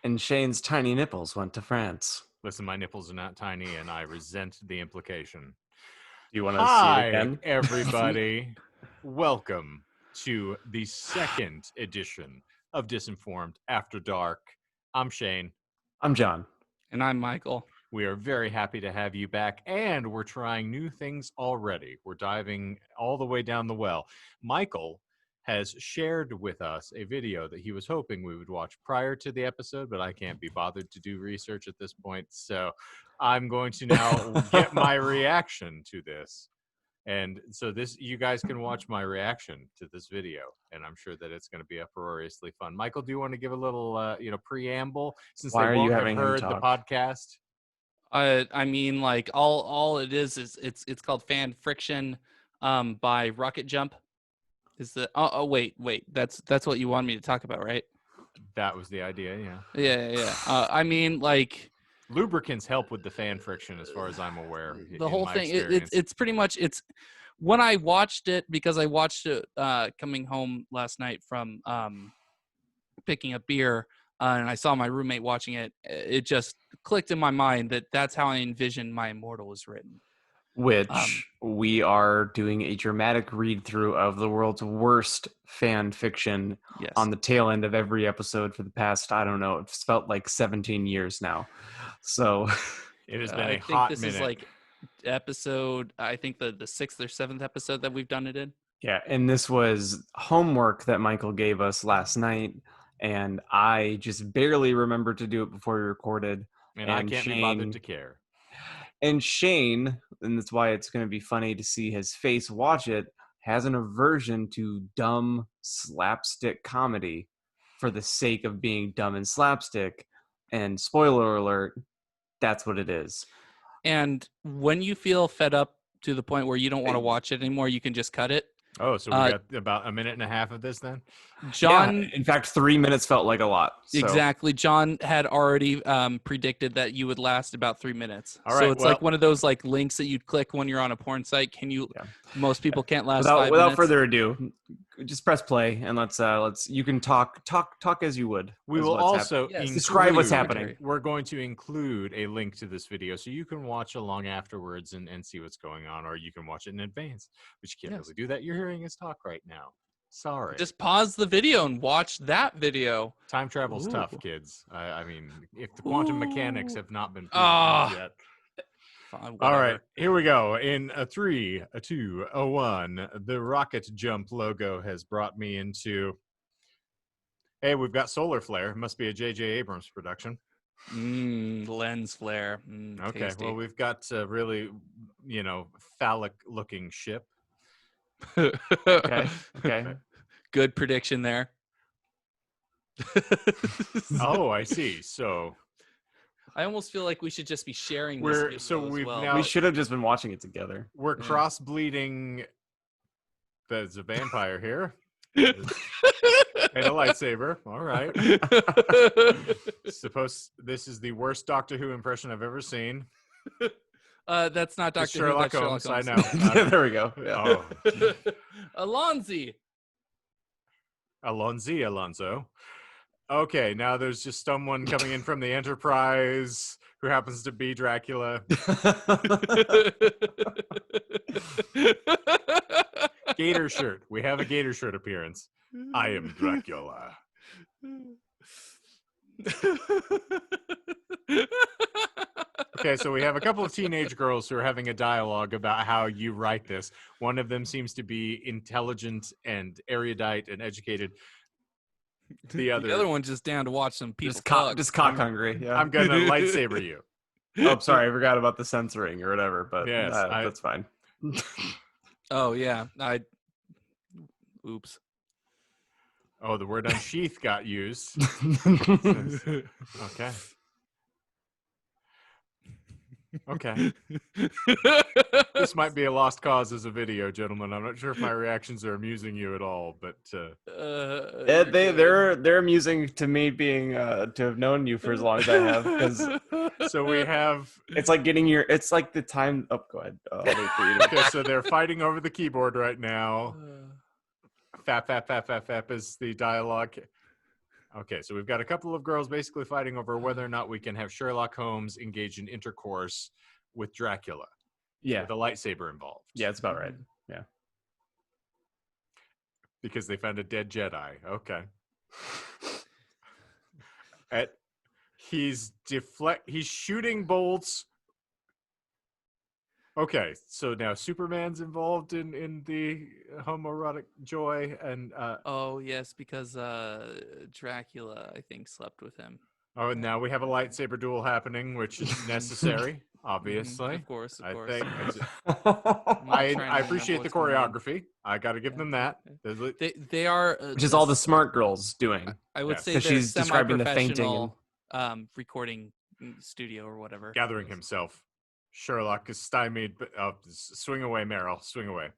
And Shane's tiny nipples went to France. Listen, my nipples are not tiny, and I resent the implication. Do you want to see it Hi, again? everybody. Welcome to the second edition of Disinformed After Dark. I'm Shane. I'm John. And I'm Michael. We are very happy to have you back, and we're trying new things already. We're diving all the way down the well. Michael has shared with us a video that he was hoping we would watch prior to the episode, but I can't be bothered to do research at this point, so I'm going to now get my reaction to this. And so you guys can watch my reaction to this video, and I'm sure that it's going to be uproariously fun. Michael, do you want to give a little, preamble since Why they are you won't have having him heard the talk? podcast? I mean, like all it is it's called fanfiction, by Rocket Jump. Is the wait that's what you wanted me to talk about, right? That was the idea, yeah. Yeah. I mean, like Lubricants help with the fan friction, as far as I'm aware. the whole thing. It's pretty much when I watched it, because I watched it coming home last night from picking up beer. And I saw my roommate watching it. It just clicked in my mind that that's how I envisioned my Immortal was written. Which we are doing a dramatic read-through of the world's worst fan fiction on the tail end of every episode for the past, I don't know, it's felt like 17 years now. So it has been a hot minute. I think this is like episode, I think the 6th or 7th episode that we've done it in. Yeah, and this was homework that Michael gave us last night, and I just barely remembered to do it before we recorded. And I can't be bothered to care. And Shane, and that's why it's going to be funny to see his face watch it, has an aversion to dumb slapstick comedy for the sake of being dumb and slapstick. And spoiler alert, that's what it is. And when you feel fed up to the point where you don't want to watch it anymore, you can just cut it. Oh, so we got about a minute and a half of this then? John, yeah, in fact, 3 minutes felt like a lot. So. Exactly. John had already predicted that you would last about 3 minutes. All right, so it's like one of those like links that you'd click when you're on a porn site. Can you? Yeah. Most people can't last 5 minutes. Without further ado, just press play and let's you can talk as you would. We will also describe what's happening. We're going to include a link to this video so you can watch along afterwards and see what's going on, or you can watch it in advance, but you can't really do that. You're hearing us talk right now. Sorry. Just pause the video and watch that video. Time travel's tough, kids. I mean, if the quantum mechanics have not been proven yet. Fine, all right, here we go. In a 3, a 2, a 1, the Rocket Jump logo has brought me into. Hey, we've got solar flare. Must be a J.J. Abrams production. Lens flare. Okay, tasty. well, we've got a really, phallic-looking ship. Okay. Good prediction there. Oh, I see. So I almost feel like we should just be sharing this. We should have just been watching it together. We're cross-bleeding. There's a vampire here. And a lightsaber. All right. Suppose this is the worst Doctor Who impression I've ever seen. That's not Dr. Sherlock Who. Holmes. I know. Yeah, there we go. Yeah. Alonso. Okay, now there's just someone coming in from the Enterprise who happens to be Dracula. Gator shirt. We have a gator shirt appearance. I am Dracula. Okay, so we have a couple of teenage girls who are having a dialogue about how you write this. One of them seems to be intelligent and erudite and educated. The other one's just down to watch some people just cock hungry. Yeah. I'm going to lightsaber you. Oh, sorry. I forgot about the censoring or whatever, but yes, that's fine. Oh, yeah. Oops. Oh, the word unsheath got used. Okay. Okay. This might be a lost cause as a video, gentlemen. I'm not sure if my reactions are amusing you at all, but they're amusing to me, being to have known you for as long as I have. Because so we have. It's like it's like the time. Oh, go ahead. Okay, so they're fighting over the keyboard right now. Fap is the dialogue. Okay, so we've got a couple of girls basically fighting over whether or not we can have Sherlock Holmes engage in intercourse with Dracula Yeah. with a lightsaber involved. Yeah, it's about right. Yeah. Because they found a dead Jedi. Okay. He's shooting bolts. Okay, so now Superman's involved in the homoerotic joy, and Oh yes, because Dracula, I think, slept with him. and now we have a lightsaber duel happening, which is necessary, obviously. Of course. I think I'm not trying I to appreciate the what's going on. choreography. I got to give them that. They are Which is all the smart girls doing. I would Yes. say 'Cause they're she's describing the fainting semi-professional recording studio or whatever. Gathering himself. Sherlock is stymied. But, swing away, Meryl. Swing away.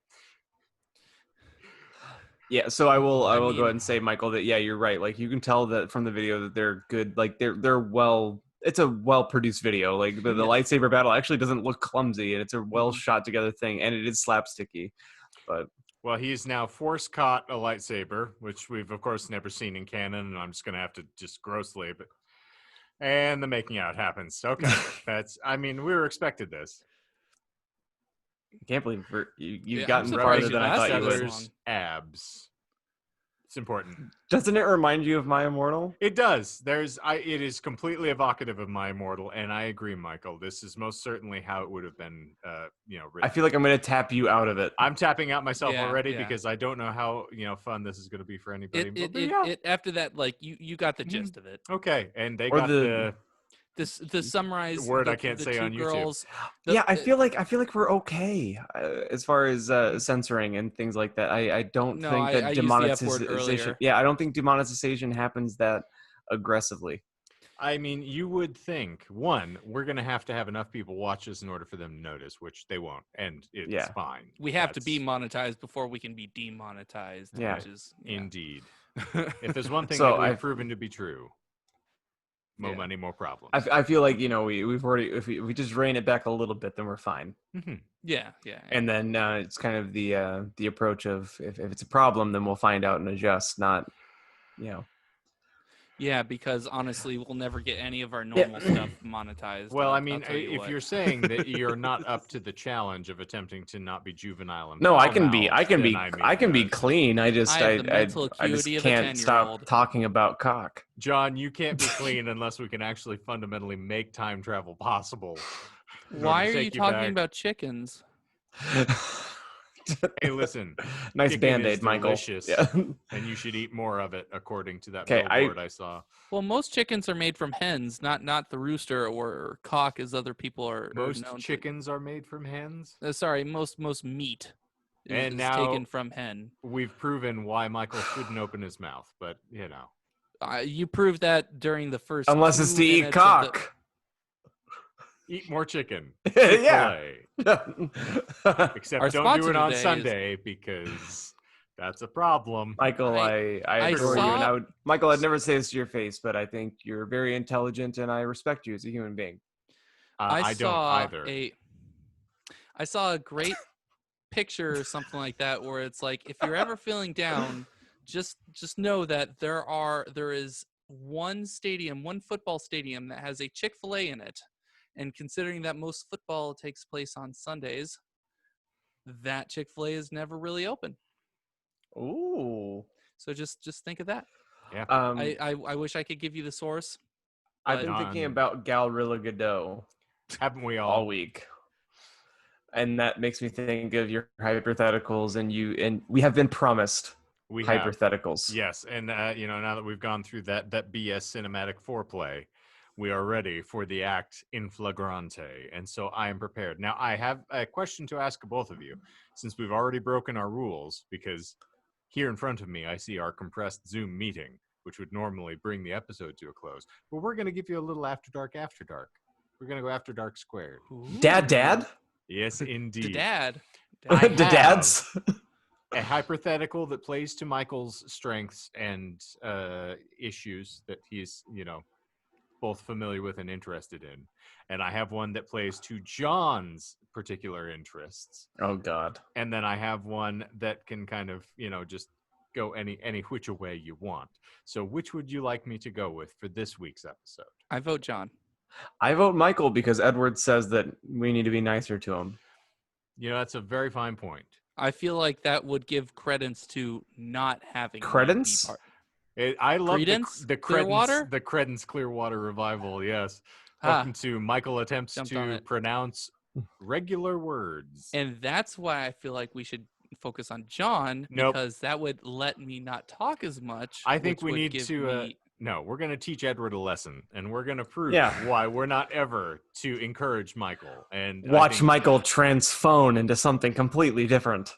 Yeah, so I will I mean- go ahead and say, Michael, that you're right. Like you can tell that from the video that they're good. Like they're well. It's a well produced video. Like the lightsaber battle actually doesn't look clumsy, and it's a well shot together thing, and it is slapsticky. But Well, he's now force caught a lightsaber, which we've of course never seen in canon, and I'm just gonna have to just grossly, but and the making out happens. Okay, we were expected this. I can't believe you've I'm gotten surprised farther you than I thought you lasted would. this long. Abs. It's important. Doesn't it remind you of My Immortal? It does. It is completely evocative of My Immortal, and I agree, Michael. This is most certainly how it would have been, written. I feel like I'm going to tap you out of it. I'm tapping out myself Yeah, already yeah. because I don't know how fun this is going to be for anybody. It after that, like you got the gist of it. Okay, and they Or got the The summarize word the, I can't the say two on YouTube. girls, I feel like we're okay as far as censoring and things like that. I don't No, think that I used the F word demonetization. earlier. Yeah, I don't think demonetization happens that aggressively. I mean, you would think, one, we're going to have enough people watch this in order for them to notice, which they won't, and it's fine. We have to be monetized before we can be demonetized. Yeah. Which is Indeed. If there's one thing So that we've I've- proven to be true, more money, more problems. I feel like we've already if we just rein it back a little bit, then we're fine. yeah. And then it's kind of the approach of if it's a problem, then we'll find out and adjust. Not, Yeah, because honestly, we'll never get any of our normal stuff monetized. Well, I'll tell you if what. you're saying that you're not up to the challenge of attempting to not be juvenile and no, I can be foul-mouthed, clean. I just I have the mental I just acuity of a can't stop 10-year-old. talking about cock. John, you can't be clean unless we can actually fundamentally make time travel possible. in order Why to are you take talking back. about chickens? Hey, listen. Nice chicken Band-Aid, is Michael. delicious, Yeah. and you should eat more of it, according to that 'Kay, billboard I saw. Well, most chickens are made from hens, not the rooster or cock, as other people are Most known chickens are made from hens. To. Sorry, most meat And is now- taken from hen. We've proven why Michael shouldn't open his mouth, but You proved that during the first. Unless 2 it's to eat minutes of cock. eat more chicken. Yeah. Chick-fil-A. Except Our don't do sponsor it on today is- Sunday because that's a problem. Michael, I adore you, and saw- Michael, I'd never say this to your face, but I think you're very intelligent, and I respect you as a human being. I don't either. I saw a great picture or something like that where it's like, if you're ever feeling down, just know that there is one football stadium that has a Chick-fil-A in it, and considering that most football takes place on Sundays, that Chick-fil-A is never really open. Ooh. So just think of that. Yeah. I wish I could give you the source. I've been but- thinking about Galrilla Godot Haven't we all all? week, and that makes me think of your hypotheticals, and we have been promised We have. hypotheticals. Yes, and now that we've gone through that BS cinematic foreplay, we are ready for the act in flagrante, and so I am prepared. Now, I have a question to ask both of you, since we've already broken our rules, because here in front of me I see our compressed Zoom meeting, which would normally bring the episode to a close, but we're going to give you a little After Dark. We're going to go After Dark squared. Dad? Yes, indeed. Dad. I The have dads? a hypothetical that plays to Michael's strengths and issues that he's, both familiar with and interested in. And I have one that plays to John's particular interests. Oh God. And then I have one that can kind of, just go any which way you want. So which would you like me to go with for this week's episode? I vote John. I vote Michael because Edward says that we need to be nicer to him. You know, that's a very fine point. I feel like that would give credence to not having me be Credence? part. I love Credence? the Clearwater? Credence, the Credence Clearwater revival. Yes. Ah, Welcome to Michael attempts jumped on to it. pronounce regular words. And that's why I feel like we should focus on John, Nope. because that would let me not talk as much. I think which we would need give to. me- No, we're going to teach Edward a lesson, and we're going to prove Yeah. why we're not ever to encourage Michael. And I Watch think Michael transphone into something completely different.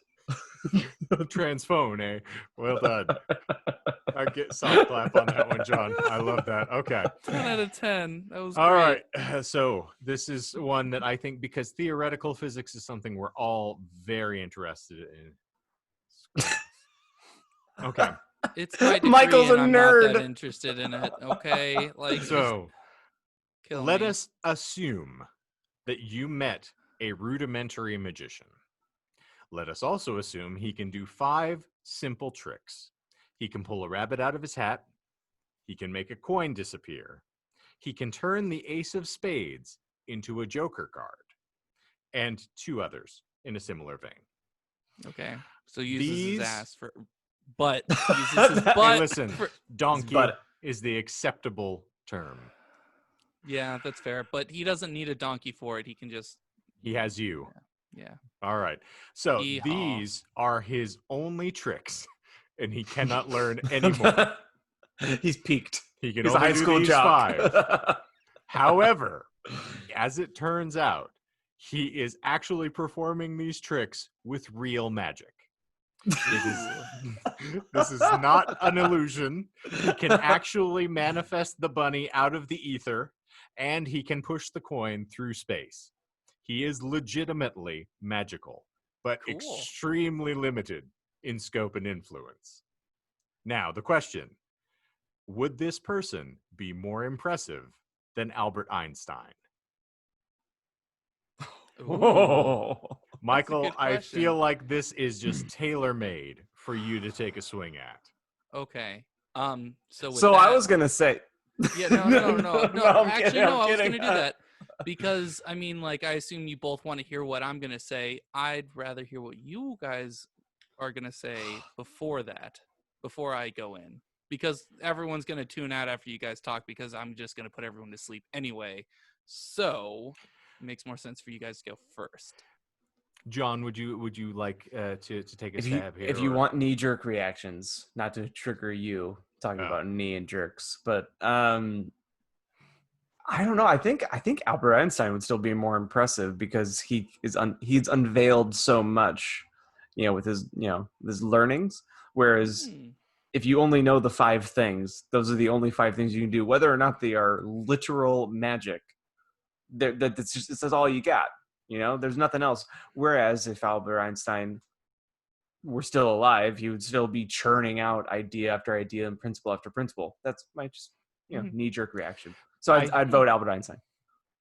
transphone, eh? Well done. I get soft clap on that one, John. I love that. Okay. 10 out of 10. That was All great. right. So this is one that I think, because theoretical physics is something we're all very interested in. Okay. It's my degree Michael's and a I'm not nerd. that interested in it. Okay, like So kill let me. us assume that you met a rudimentary magician. Let us also assume he can do 5 simple tricks. He can pull a rabbit out of his hat. He can make a coin disappear. He can turn the ace of spades into a joker card. And 2 others in a similar vein. Okay, so uses These- his ass for, but uses his butt. Hey, listen, for- donkey But- is the acceptable term. yeah, that's fair. But he doesn't need a donkey for it. He can just, He has you. yeah. All right. So Yeehaw. these are his only tricks, and he cannot learn anymore. He's peaked. He can He's a only high do school these jock. 5. However, as it turns out, he is actually performing these tricks with real magic. This is not an illusion. He can actually manifest the bunny out of the ether, and he can push the coin through space. He is legitimately magical, but Cool. extremely limited in scope and influence. Now, the question, would this person be more impressive than Albert Einstein? Ooh. Oh. Michael, good I question. feel like this is just tailor-made for you to take a swing at. Okay. So with So that, I was gonna say. yeah, no. I'm Actually, kidding, no. I'm I was kidding. gonna do that because I mean, like, I assume you both want to hear what I'm gonna say. I'd rather hear what you guys are gonna say before that, before I go in, because everyone's gonna tune out after you guys talk because I'm just gonna put everyone to sleep anyway. So it makes more sense for you guys to go first. John, would you like to take a If you stab here? if you or- want knee-jerk reactions, not to trigger you talking Oh. about knee and jerks, but I don't know. I think Albert Einstein would still be more impressive because he's unveiled so much, with his his learnings. Whereas Hmm. if you only know the 5 things, those are the only 5 things you can do, whether or not they are literal magic. That's all you got. There's nothing else. Whereas if Albert Einstein were still alive, he would still be churning out idea after idea and principle after principle. That's my just Mhm. knee-jerk reaction. So I'd I- vote Albert Einstein.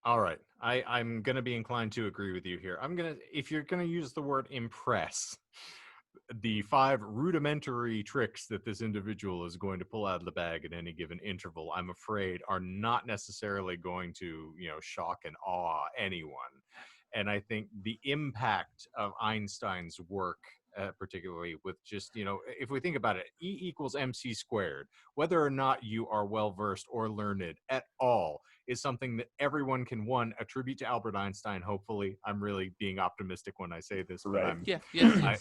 All right. I'm going to be inclined to agree with you here. If you're going to use the word impress, the 5 rudimentary tricks that this individual is going to pull out of the bag at any given interval, I'm afraid, are not necessarily going to, shock and awe anyone. And I think the impact of Einstein's work, particularly with just, if we think about it, E equals MC squared, whether or not you are well-versed or learned at all, is something that everyone can, one, attribute to Albert Einstein, hopefully. I'm really being optimistic when I say this, but Right. I'm, Yes,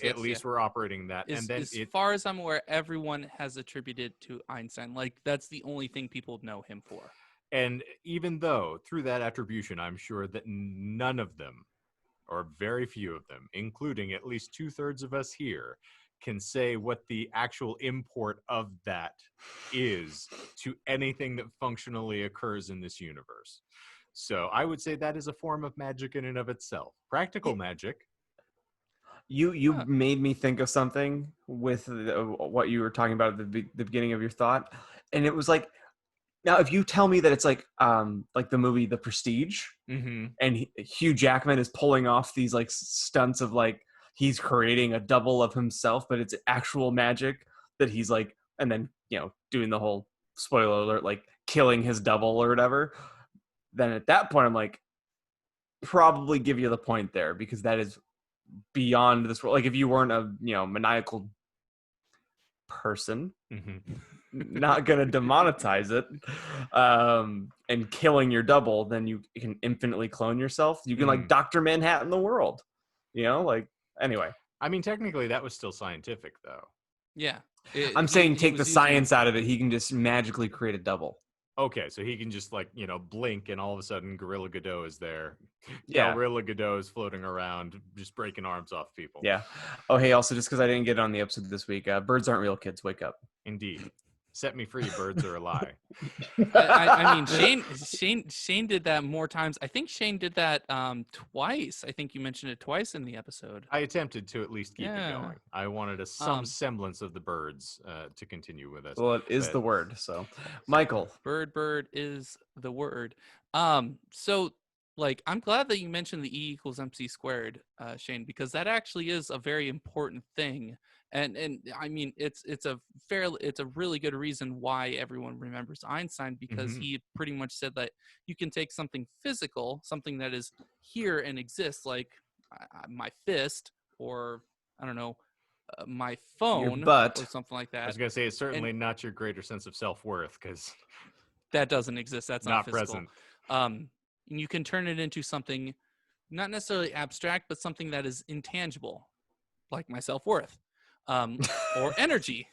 at least we're operating that. As, And then as far as I'm aware, everyone has attributed to Einstein. Like, that's the only thing people know him for. And even though through that attribution, I'm sure that none of them, or very few of them, including at least 2/3 of us here, can say what the actual import of that is to anything that functionally occurs in this universe. So I would say that is a form of magic in and of itself. Practical magic. You Huh. made me think of something with what you were talking about at the beginning of your thought, and it was like, now if you tell me that it's like the movie The Prestige, Mm-hmm. and Hugh Jackman is pulling off these like stunts of like he's creating a double of himself, but it's actual magic. that he's like, and then, doing the whole spoiler alert, like killing his double or whatever, then at that point I'm like, probably give you the point there, because that is beyond this world. Like, if you weren't a, maniacal person, not gonna demonetize it, and killing your double, then you can infinitely clone yourself. You can like Dr. Manhattan the world, like, anyway. I mean, technically that was still scientific though. Yeah. I'm saying take the was science out of it. He can just magically create a double. Okay, so he can just like, blink and all of a sudden Gorilla Godot is there. Yeah. Gorilla Godot is floating around just breaking arms off people. Yeah. Oh, hey, also, just because I didn't get it on the episode this week, birds aren't real, kids. Wake up. Indeed. Set me free, birds are a lie. I mean, Shane did that more times. I think Shane did that twice. I think you mentioned it twice in the episode. I attempted to at least keep it going. I wanted some semblance of the birds to continue with us. Well, it is the word. So, Michael. Bird is the word. So, like, I'm glad that you mentioned the E equals MC squared, Shane, because that actually is a very important thing. And I mean, it's a really good reason why everyone remembers Einstein, because he pretty much said that you can take something physical, something that is here and exists, like my fist, or I don't know, my phone, or something like that. I was gonna say, it's certainly not your greater sense of self-worth, because that doesn't exist. That's not physical. Present. You can turn it into something not necessarily abstract, but something that is intangible, like my self-worth. Or energy,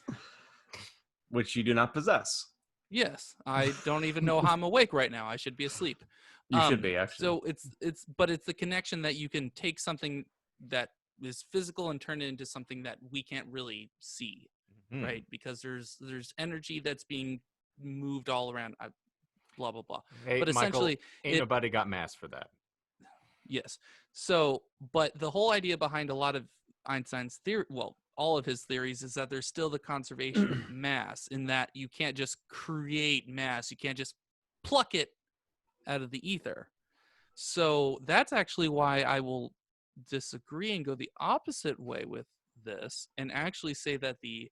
which you do not possess. Yes, I don't even know how I'm awake right now. I should be asleep. You should be, actually. So it's the connection that you can take something that is physical and turn it into something that we can't really see, right? Because there's energy that's being moved all around. Blah blah blah. Hey, but essentially, Michael, ain't nobody got mass for that. Yes. So, but the whole idea behind a lot of Einstein's theory, well, all of his theories, is that there's still the conservation of mass, in that you can't just create mass. You can't just pluck it out of the ether. So that's actually why I will disagree and go the opposite way with this, and actually say that the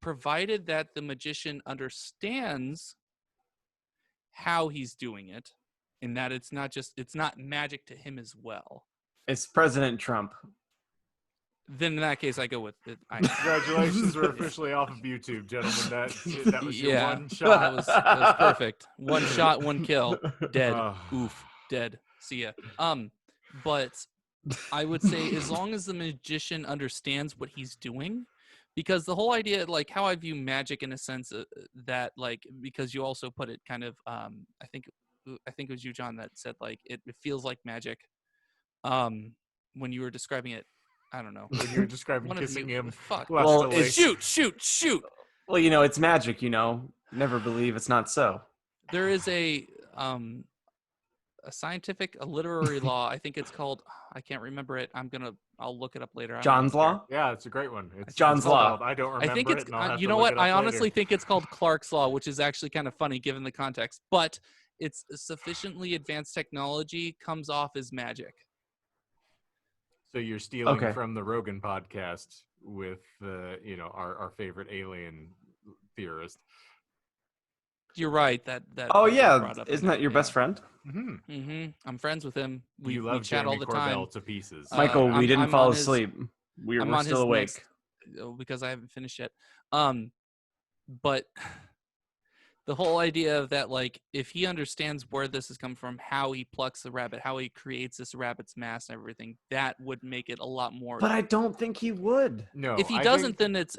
provided that the magician understands how he's doing it, and that it's not magic to him as well. It's President Trump. Then in that case, I go with it. Congratulations, we're officially off of YouTube, gentlemen. That was your one shot. That was perfect. One shot, one kill. Dead. Oof. Dead. See ya. But I would say, as long as the magician understands what he's doing, because the whole idea, like how I view magic in a sense, that like, because you also put it kind of, I think it was you, John, that said like it feels like magic. When you were describing it. I don't know. When you were describing kissing him. Fuck. Well, shoot. Well, it's magic, Never believe it's not so. There is a literary law. I think it's called, I can't remember it. I'll look it up later. John's Law? Yeah, it's a great one. John's Law. I don't remember I think it's, it. And I'll have you to know look what? it up I honestly later. think it's called Clark's Law, which is actually kind of funny given the context. But it's sufficiently advanced technology comes off as magic. So you're stealing from the Rogan podcast with, our favorite alien theorist. You're right. That. Oh yeah, isn't that your best friend? I'm friends with him. We love chat all the time. to pieces. Michael, we didn't fall asleep. We're still awake. Because I haven't finished yet. But the whole idea of that, like, if he understands where this has come from, how he plucks the rabbit, how he creates this rabbit's mass and everything, that would make it a lot more. But I don't think he would. No. If he doesn't, then it's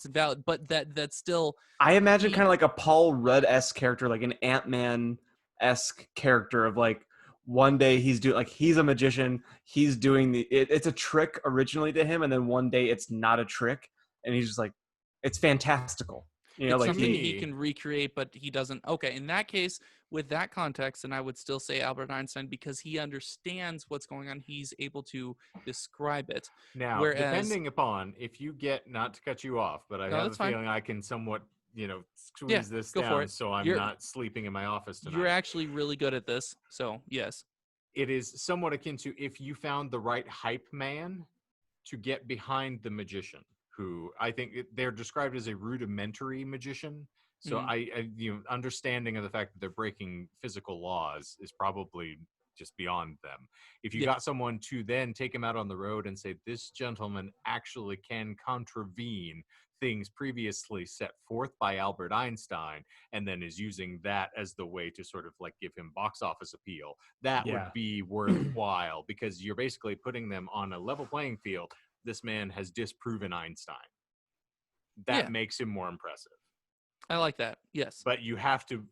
valid. But that's still. I imagine kind of like a Paul Rudd-esque character, like an Ant-Man-esque character of like, one day he's a magician. He's doing it's a trick originally to him, and then one day it's not a trick, and he's just like, it's fantastical. It's something he can recreate, but he doesn't. Okay, in that case, with that context, and I would still say Albert Einstein, because he understands what's going on. He's able to describe it. Now, depending upon, if you get, not to cut you off, but I have a feeling I can somewhat, squeeze this down so I'm not sleeping in my office tonight. You're actually really good at this, so yes. It is somewhat akin to if you found the right hype man to get behind the magician, who I think they're described as a rudimentary magician. So Mhm. understanding of the fact that they're breaking physical laws is probably just beyond them. If you Yeah. got someone to then take him out on the road and say, this gentleman actually can contravene things previously set forth by Albert Einstein, and then is using that as the way to sort of like give him box office appeal, that Yeah. would be worthwhile, because you're basically putting them on a level playing field. This man has disproven Einstein. That Yeah. makes him more impressive. I like that. Yes. But you have to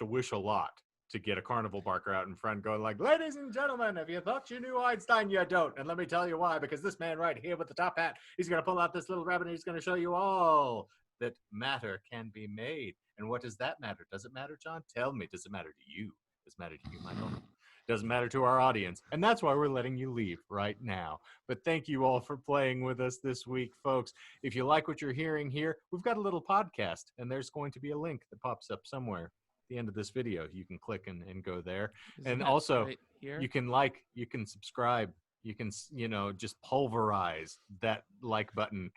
wish a lot to get a carnival barker out in front going like, ladies and gentlemen, if you thought you knew Einstein, you don't. And let me tell you why, because this man right here with the top hat, he's going to pull out this little rabbit and he's going to show you all that matter can be made. And what does that matter? Does it matter, John? Tell me, does it matter to you? Does it matter to you, Michael? Doesn't matter to our audience. And that's why we're letting you leave right now. But thank you all for playing with us this week, folks. If you like what you're hearing here, we've got a little podcast, and there's going to be a link that pops up somewhere at the end of this video. You can click and go there. Isn't And it also, right here? you can you can subscribe, you can, just pulverize that like button.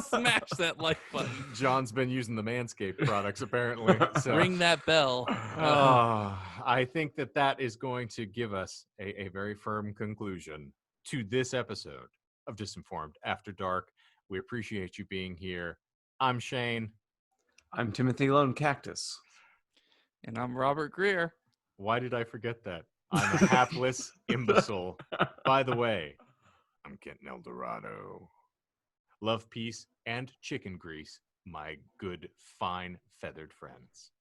Smash that like button. John's been using the Manscaped products, apparently. So. Ring that bell. I think that is going to give us a very firm conclusion to this episode of Disinformed After Dark. We appreciate you being here. I'm Shane. I'm Timothy Lone Cactus. And I'm Robert Greer. Why did I forget that? I'm a hapless imbecile. By the way, I'm Kenton Eldorado. Love, peace, and chicken grease, my good, fine, feathered friends.